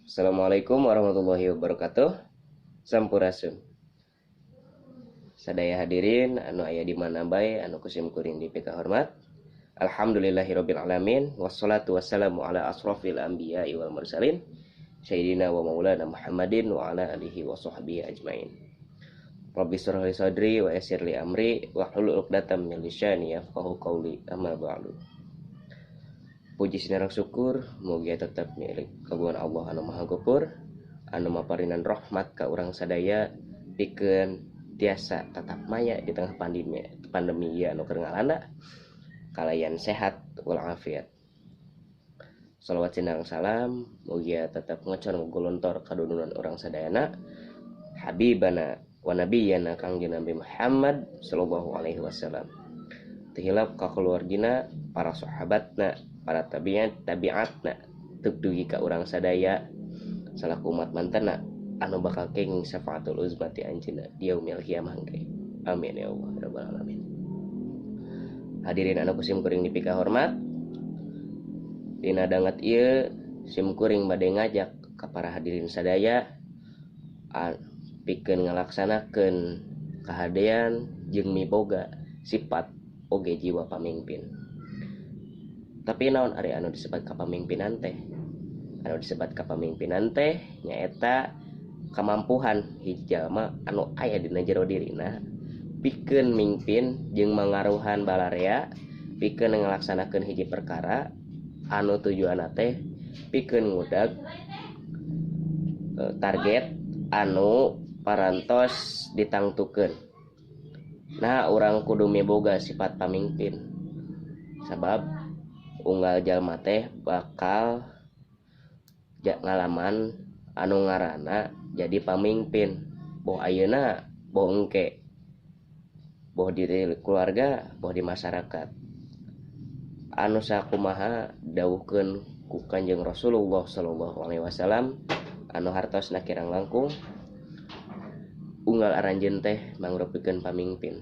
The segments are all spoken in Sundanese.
Assalamualaikum warahmatullahi wabarakatuh. Sampurasun. Sadaya hadirin anu aya di mana bae anu kusim kuring dipika hormat. Alhamdulillahirabbil alamin wassalatu wassalamu ala asrofil anbiya'i wal mursalin sayyidina wa maulana Muhammadin wa ala alihi wa sahbihi ajmain. Rabbi shrah li sadri wa yassir li amri wa hlul 'uqdatam min lisani yafqahu qawli. Amma ba'du. Puji sinarang syukur mugia tetap milik kagungan Allah anu maha gopur anu maparinan rahmat ka urang sadaya pikeun tiasa tetap maya di tengah pandemi ieu anu keur ngalanda kalayan sehat wal afiat. Shalawat sinarang salam mugia tetap ngocor ngagolontor kadununan urang sadayana habibana wa nabiyyana Kangjeng Nabi Muhammad sallallahu alaihi wasallam. Tehilap ka keluargina, para sahabatna, para tabiatna teu dugi ka urang sadaya salaku umat mantena anu bakal kenging syafaatul uzmati anjeunna di yaumil qiyamah engke. Amin ya Allah rabbal alamin. Hadirin anu kusim kuring dipika hormat, dina danget ieu sim kuring bade ngajak ka para hadirin sadaya pikeun ngalaksanakeun kahadean jeung miboga sifat oge jiwa pamimpin. Tapi naon ari anu disebat kapamimpinan teh? Anu disebat kapamimpinan teh nyaeta kamampuhan hiji jalma anu aya dina jero dirina pikeun mingpin jeung mangaruhan balarea pikeun ngalaksanakeun hiji perkara anu tujuanna teh pikeun ngudag target anu parantos ditangtukeun. Nah, urang kudu miboga sifat pamimpin. Sabab unggal jalma teh bakal ngalaman anu ngaranna jadi pamimpin. Boh ayeuna, boh engke. Boh di keluarga, boh di masyarakat. Anu sakumaha dawuhkeun ku Kanjeng Rasulullah sallallahu alaihi wasallam anu hartosna kirang langkung. Unggal aranjeun teh mangrupikeun pamimpin.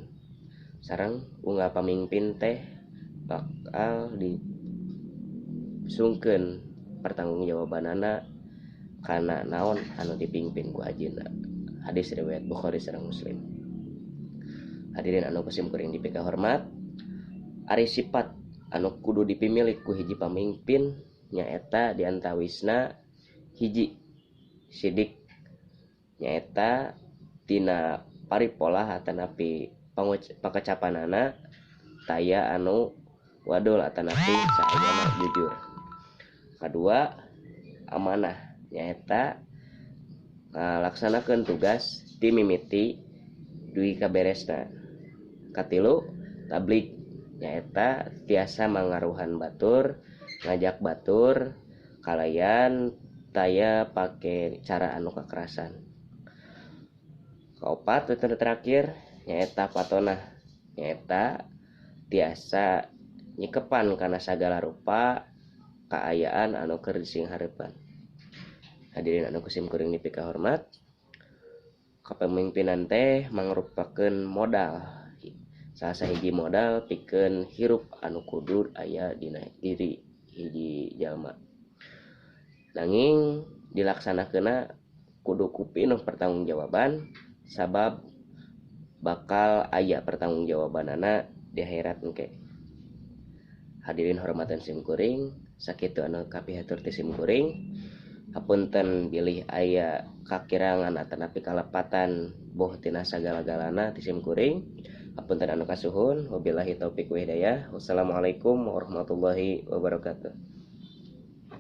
Sareng unggal pamimpin teh bakal disungkeun pertanggungjawabanana kana naon anu dipingpin ku ajeuna. Hadis riwayat Bukhari sareng Muslim. Hadirin anu kusim kuring dipika hormat, ari sifat anu kudu dipimilik ku hiji pamimpin nyaeta diantawisna hiji sidik nyaeta tina paripolah atanapi pangecapanana taya anu wadul atanapi saayana jujur. Kadua amanah nyaeta ngalaksanakeun tugas ti mimiti dugi kaberesna. Katilu tablik nyaeta tiasa mangaruhan batur ngajak batur kalayan taya pake cara anu kekerasan. Kaopat terakhir nyaeta patonah nyaeta tiasa nyikepan kana sagala rupa kaayaan anu keur disinghareupan. Hadirin anu kusim kuring dipika hormat, kapamimpinan teh mangrupakeun modal. Salah sahiji modal pikeun hirup anu kudu aya dina diri hiji jalma. Nanging dilaksanakeunna kudu ku pinuh pertanggungjawaban sabab bakal aya pertanggungjawabanana di akhirat engke. Hadirin hormatan sim kuring, sakitu anu kapihatur ti sim kuring. Hapunten bilih aya kakirangan atanapi kalepatan boh tina sagala-galana ti sim kuring. Hapunten anu kasuhun, wabillahi taufik wa hidayah. Wassalamualaikum warahmatullahi wabarakatuh.